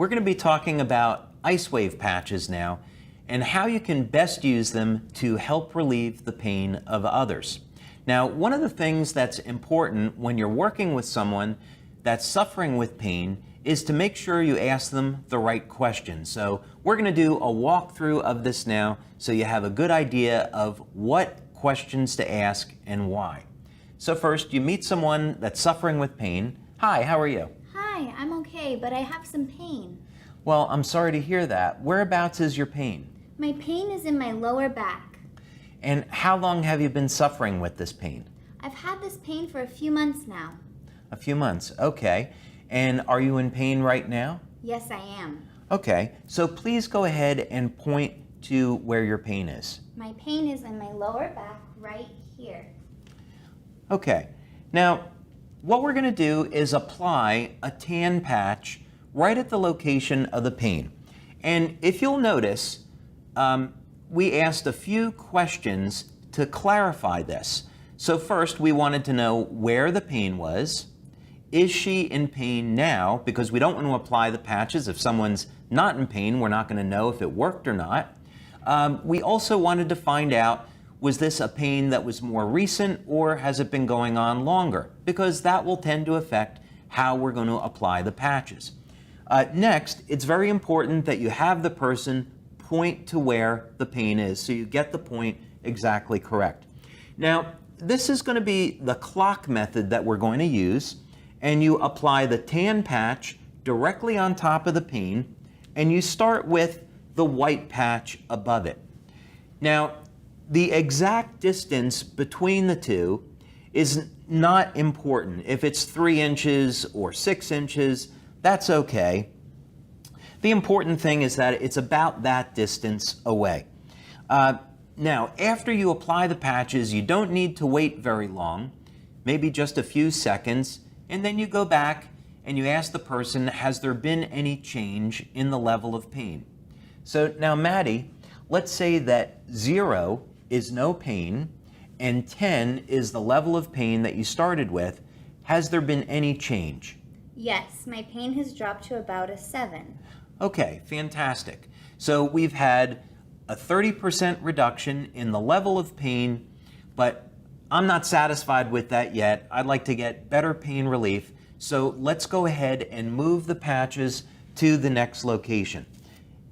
We're going to be talking about Icewave patches now and how you can best use them to help relieve the pain of others. Now, one of the things that's important when you're working with someone that's suffering with pain is to make sure you ask them the right questions. So we're going to do a walkthrough of this now so you have a good idea of what questions to ask and why. So first, you meet someone that's suffering with pain. Hi, how are you? Hi, I'm okay, but I have some pain. Well, I'm sorry to hear that. Whereabouts is your pain? My pain is in my lower back. And how long have you been suffering with this pain? I've had this pain for a few months now. A few months, okay. And are you in pain right now? Yes, I am. Okay, so please go ahead and point to where your pain is. My pain is in my lower back right here. Okay, now what we're going to do is apply a tan patch right at the location of the pain. And if you'll notice, we asked a few questions to clarify this. So first, we wanted to know where the pain was. Is she in pain now? Because we don't want to apply the patches. If someone's not in pain, we're not going to know if it worked or not. We also wanted to find out, was this a pain that was more recent or has it been going on longer? Because that will tend to affect how we're going to apply the patches. Next, it's very important that you have the person point to where the pain is so you get the point exactly correct. Now, this is going to be the clock method that we're going to use, and you apply the tan patch directly on top of the pain, and you start with the white patch above it. Now, the exact distance between the two is not important. If it's 3 inches or 6 inches, that's okay. The important thing is that it's about that distance away. Now, after you apply the patches, you don't need to wait very long, maybe just a few seconds, and then you go back and you ask the person, has there been any change in the level of pain? So now, Maddie, let's say that 0 is no pain and 10 is the level of pain that you started with. Has there been any change? Yes, my pain has dropped to about a 7. Okay, fantastic. So we've had a 30% reduction in the level of pain, but I'm not satisfied with that yet. I'd like to get better pain relief. So let's go ahead and move the patches to the next location.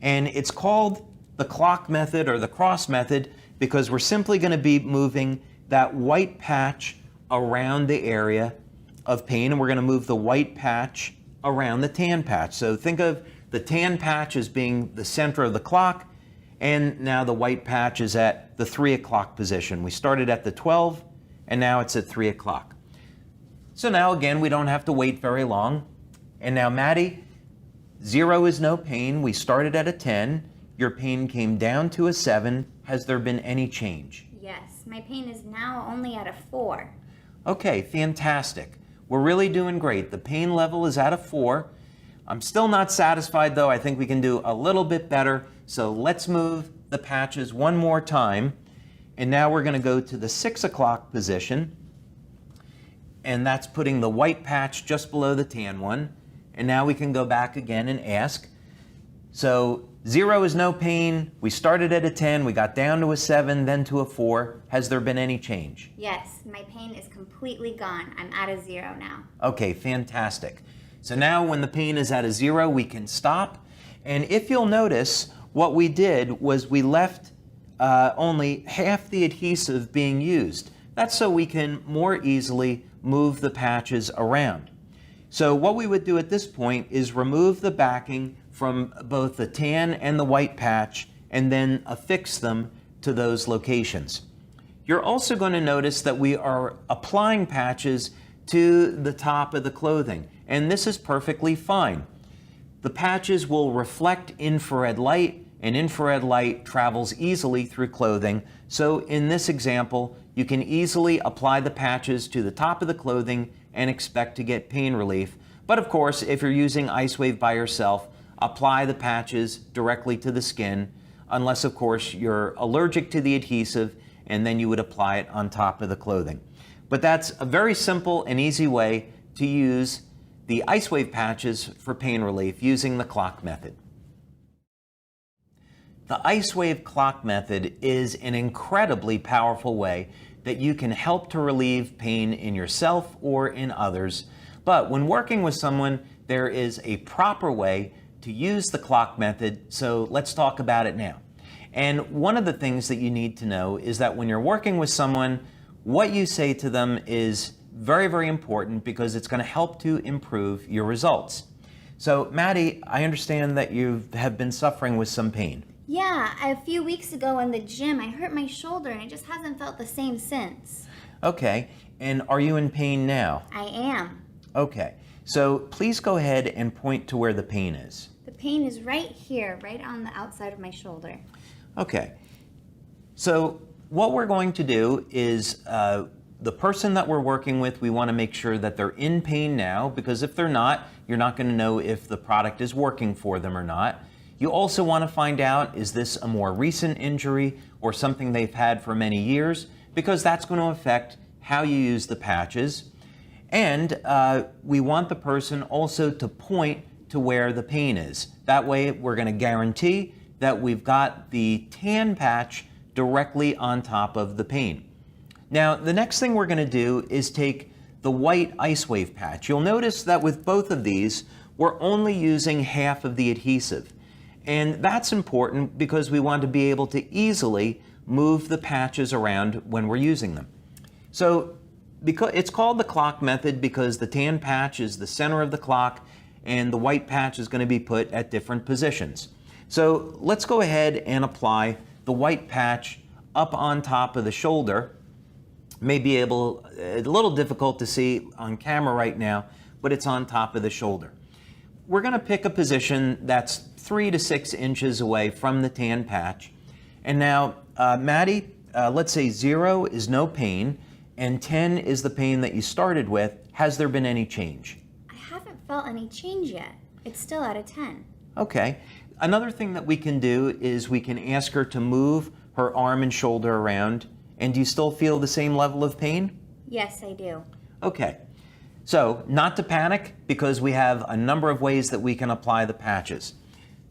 And it's called the clock method or the cross method because we're simply going to be moving that white patch around the area of pain, and we're going to move the white patch around the tan patch. So think of the tan patch as being the center of the clock, and now the white patch is at the 3 o'clock position. We started at the 12, and now it's at 3 o'clock. So now again, we don't have to wait very long. And now, Maddie, 0 is no pain. We started at a 10. Your pain came down to a 7. Has there been any change? Yes, my pain is now only at a 4. Okay, fantastic. We're really doing great. The pain level is at a 4. I'm still not satisfied though. I think we can do a little bit better. So let's move the patches one more time. And now we're going to go to the 6 o'clock position. And that's putting the white patch just below the tan one. And now we can go back again and ask. So 0 is no pain. We started at a 10. We got down to a 7, then to a 4. Has there been any change? Yes, my pain is completely gone. I'm at a 0 now. Okay, fantastic. So now when the pain is at a 0, we can stop. And if you'll notice, what we did was we left only half the adhesive being used. That's so we can more easily move the patches around. So what we would do at this point is remove the backing from both the tan and the white patch and then affix them to those locations. You're also going to notice that we are applying patches to the top of the clothing, and this is perfectly fine. The patches will reflect infrared light, and infrared light travels easily through clothing. So in this example, you can easily apply the patches to the top of the clothing and expect to get pain relief. But of course, if you're using Icewave by yourself, apply the patches directly to the skin, unless of course you're allergic to the adhesive, and then you would apply it on top of the clothing. But that's a very simple and easy way to use the Icewave patches for pain relief using the clock method. The Icewave clock method is an incredibly powerful way that you can help to relieve pain in yourself or in others. But when working with someone, there is a proper way to use the clock method, so let's talk about it now. And one of the things that you need to know is that when you're working with someone, what you say to them is very, very important because it's going to help to improve your results. So, Maddie, I understand that you have been suffering with some pain. Yeah, a few weeks ago in the gym, I hurt my shoulder and it just hasn't felt the same since. Okay, and are you in pain now? I am. Okay, so please go ahead and point to where the pain is. The pain is right here, right on the outside of my shoulder. Okay, so what we're going to do is the person that we're working with, we want to make sure that they're in pain now, because if they're not, you're not going to know if the product is working for them or not. You also want to find out, is this a more recent injury or something they've had for many years? Because that's going to affect how you use the patches. And we want the person also to point to where the pain is. That way we're going to guarantee that we've got the tan patch directly on top of the pain. Now, the next thing we're going to do is take the white Icewave patch. You'll notice that with both of these, we're only using half of the adhesive. And that's important because we want to be able to easily move the patches around when we're using them. So because it's called the clock method because the tan patch is the center of the clock and the white patch is going to be put at different positions. So let's go ahead and apply the white patch up on top of the shoulder. May be a little difficult to see on camera right now, but it's on top of the shoulder. We're going to pick a position that's 3 to 6 inches away from the tan patch. And now, Maddie, let's say 0 is no pain and 10 is the pain that you started with. Has there been any change? I haven't felt any change yet. It's still at a 10. Okay. Another thing that we can do is we can ask her to move her arm and shoulder around. And do you still feel the same level of pain? Yes, I do. Okay. So, not to panic because we have a number of ways that we can apply the patches.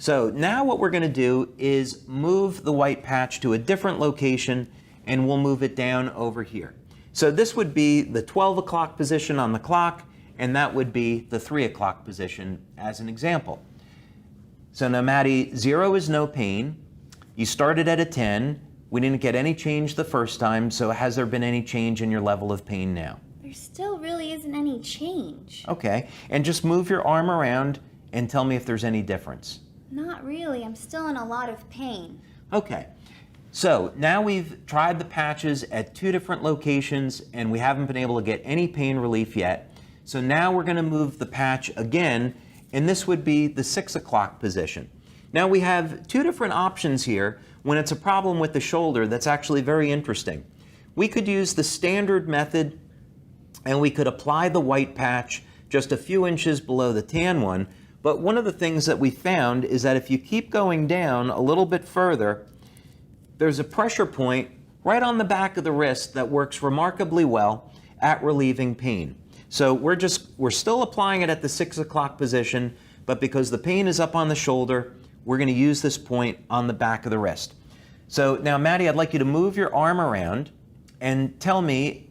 So now what we're going to do is move the white patch to a different location and we'll move it down over here. So this would be the 12 o'clock position on the clock and that would be the 3 o'clock position as an example. So now Maddie, 0 is no pain. You started at a 10. We didn't get any change the first time, so has there been any change in your level of pain now? There still really isn't any change. Okay, and just move your arm around and tell me if there's any difference. Not really. I'm still in a lot of pain. Okay, so now we've tried the patches at 2 different locations and we haven't been able to get any pain relief yet. So now we're going to move the patch again, and this would be the 6 o'clock position. Now we have 2 different options here when it's a problem with the shoulder that's actually very interesting. We could use the standard method and we could apply the white patch just a few inches below the tan one. But one of the things that we found is that if you keep going down a little bit further, there's a pressure point right on the back of the wrist that works remarkably well at relieving pain. So we're still applying it at the 6 o'clock position, but because the pain is up on the shoulder, we're going to use this point on the back of the wrist. So now, Maddie, I'd like you to move your arm around and tell me,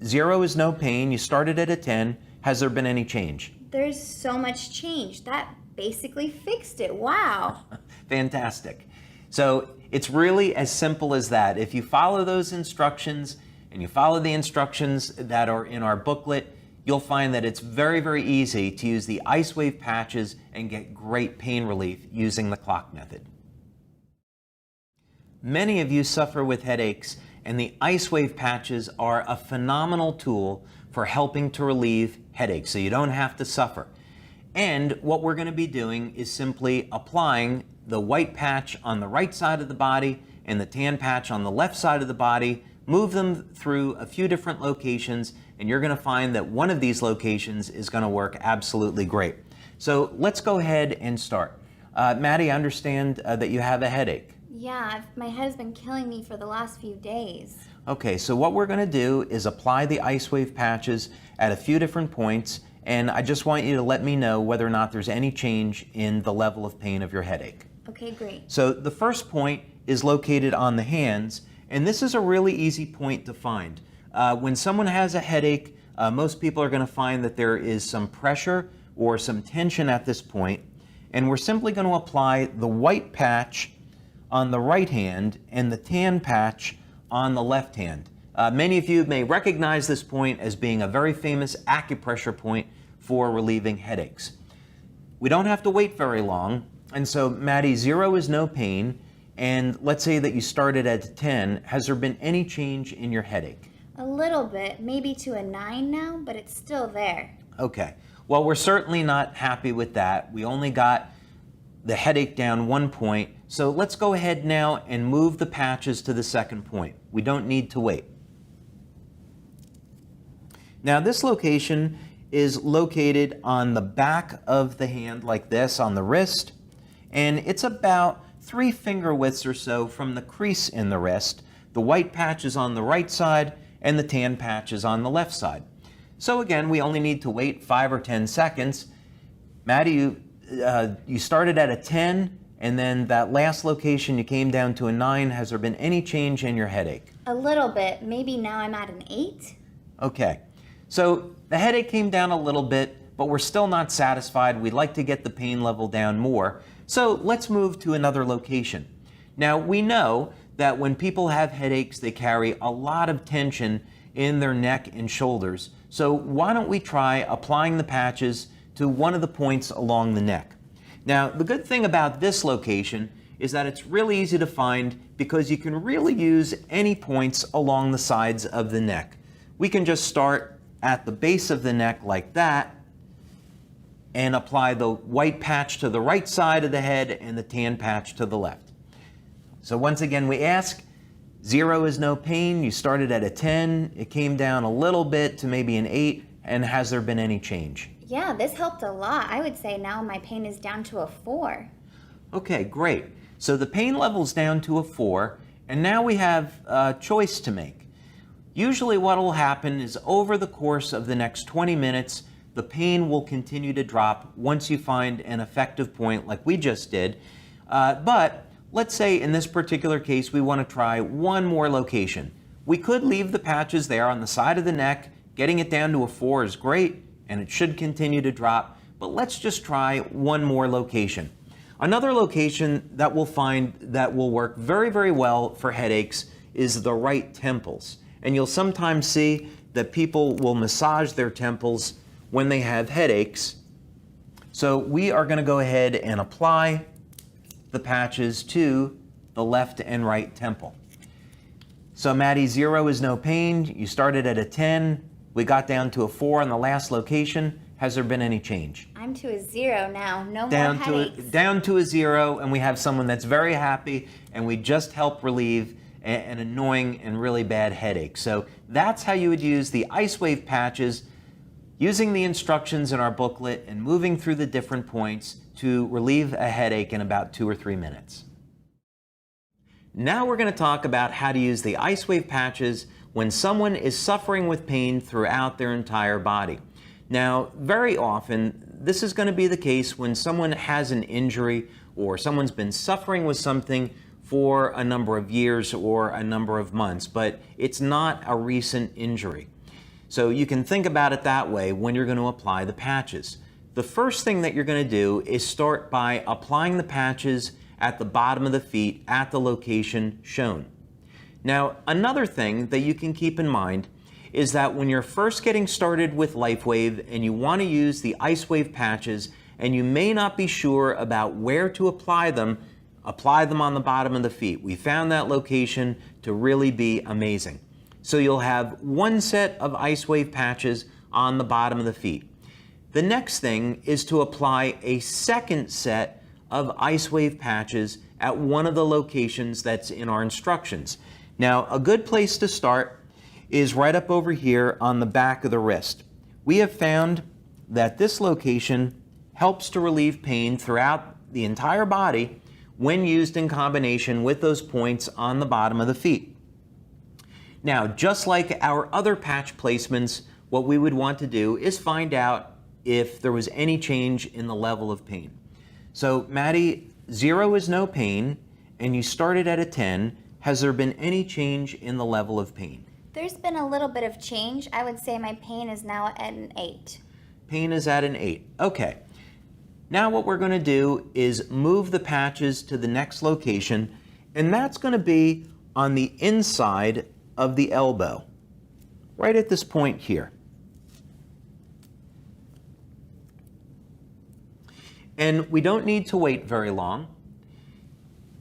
0 is no pain, you started at a 10, has there been any change? There's so much change. That basically fixed it. Wow. Fantastic. So it's really as simple as that. If you follow those instructions and you follow the instructions that are in our booklet, you'll find that it's very, very easy to use the Icewave patches and get great pain relief using the clock method. Many of you suffer with headaches, and the Icewave patches are a phenomenal tool for helping to relieve headaches, so you don't have to suffer. And what we're going to be doing is simply applying the white patch on the right side of the body and the tan patch on the left side of the body, move them through a few different locations, and you're going to find that one of these locations is going to work absolutely great. So let's go ahead and start. Maddie, I understand that you have a headache. Yeah, my head's been killing me for the last few days. Okay, so what we're going to do is apply the Icewave patches at a few different points, and I just want you to let me know whether or not there's any change in the level of pain of your headache. Okay, great. So the first point is located on the hands, and this is a really easy point to find. When someone has a headache, most people are going to find that there is some pressure or some tension at this point, and we're simply going to apply the white patch on the right hand and the tan patch on the left hand. Many of you may recognize this point as being a very famous acupressure point for relieving headaches. We don't have to wait very long, and so Maddie, 0 is no pain, and let's say that you started at 10. Has there been any change in your headache? A little bit, maybe to a 9 now, but it's still there. Okay, well, we're certainly not happy with that. We only got the headache down 1 point, so let's go ahead now and move the patches to the second point. We don't need to wait. Now this location is located on the back of the hand like this, on the wrist, and it's about 3 finger widths or so from the crease in the wrist. The white patch is on the right side and the tan patch is on the left side. So again, we only need to wait 5 or 10 seconds. Maddie, you started at a 10, and then that last location you came down to a 9. Has there been any change in your headache? A little bit, maybe now I'm at an 8. Okay, so the headache came down a little bit, but we're still not satisfied. We'd like to get the pain level down more. So let's move to another location. Now we know that when people have headaches, they carry a lot of tension in their neck and shoulders. So why don't we try applying the patches to one of the points along the neck? Now, the good thing about this location is that it's really easy to find because you can really use any points along the sides of the neck. We can just start at the base of the neck like that and apply the white patch to the right side of the head and the tan patch to the left. So once again, we ask, 0 is no pain. You started at a 10. It came down a little bit to maybe an 8. And has there been any change? Yeah, this helped a lot. I would say now my pain is down to a 4. Okay, great. So the pain level's down to a 4, and now we have a choice to make. Usually what will happen is over the course of the next 20 minutes, the pain will continue to drop once you find an effective point like we just did. But let's say in this particular case, we want to try one more location. We could leave the patches there on the side of the neck. Getting it down to a 4 is great, and it should continue to drop, but let's just try one more location. Another location that we'll find that will work very, very well for headaches is the right temples. And you'll sometimes see that people will massage their temples when they have headaches. So we are going to go ahead and apply the patches to the left and right temple. So Maddie, 0 is no pain. You started at a 10. We got down to a 4 on the last location. Has there been any change? I'm to a 0 now. No Down more to headaches. down to a 0, and we have someone that's very happy, and we just helped relieve an annoying and really bad headache. So that's how you would use the Icewave patches, using the instructions in our booklet and moving through the different points to relieve a headache in about 2 or 3 minutes. Now we're going to talk about how to use the Icewave patches when someone is suffering with pain throughout their entire body. Now, very often, this is going to be the case when someone has an injury or someone's been suffering with something for a number of years or a number of months, but it's not a recent injury. So you can think about it that way when you're going to apply the patches. The first thing that you're going to do is start by applying the patches at the bottom of the feet at the location shown. Now, another thing that you can keep in mind is that when you're first getting started with LifeWave and you want to use the Icewave patches and you may not be sure about where to apply them on the bottom of the feet. We found that location to really be amazing. So you'll have one set of Icewave patches on the bottom of the feet. The next thing is to apply a second set of Icewave patches at one of the locations that's in our instructions. Now, a good place to start is right up over here on the back of the wrist. We have found that this location helps to relieve pain throughout the entire body when used in combination with those points on the bottom of the feet. Now, just like our other patch placements, what we would want to do is find out if there was any change in the level of pain. So Maddie, 0 is no pain, and you started at a 10. Has there been any change in the level of pain? There's been a little bit of change. I would say my pain is now at an 8. Pain is at an 8. Okay. Now what we're going to do is move the patches to the next location, and that's going to be on the inside of the elbow, right at this point here. And we don't need to wait very long.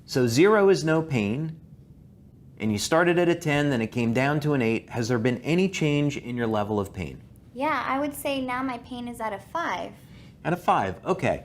So 0 is no pain, and you started at a 10, then it came down to an 8. Has there been any change in your level of pain? Yeah, I would say now my pain is at a 5. At a 5, okay.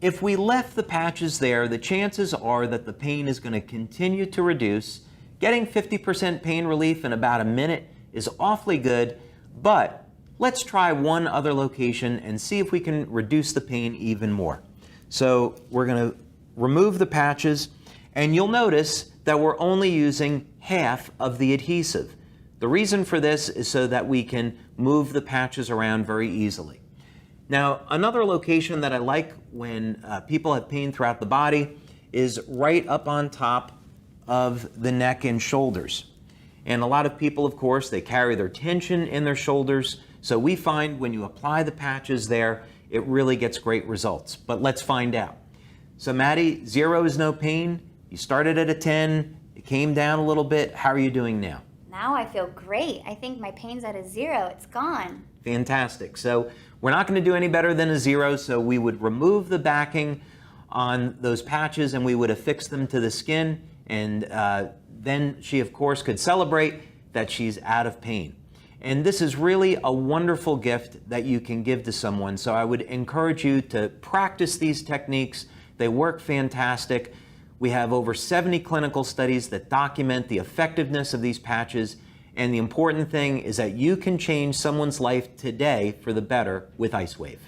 If we left the patches there, the chances are that the pain is going to continue to reduce. Getting 50% pain relief in about a minute is awfully good, but let's try one other location and see if we can reduce the pain even more. So we're going to remove the patches, and you'll notice that we're only using half of the adhesive. The reason for this is so that we can move the patches around very easily. Now, another location that I like when people have pain throughout the body is right up on top of the neck and shoulders. And a lot of people, of course, they carry their tension in their shoulders. So we find when you apply the patches there, it really gets great results. But let's find out. So Maddie, 0 is no pain. You started at a 10. It came down a little bit. How are you doing now? Now I feel great. I think my pain's at a 0. It's gone. Fantastic. So we're not going to do any better than a 0. So we would remove the backing on those patches and we would affix them to the skin. And then she, of course, could celebrate that she's out of pain. And this is really a wonderful gift that you can give to someone. So I would encourage you to practice these techniques. They work fantastic. We have over 70 clinical studies that document the effectiveness of these patches. And the important thing is that you can change someone's life today for the better with Icewave.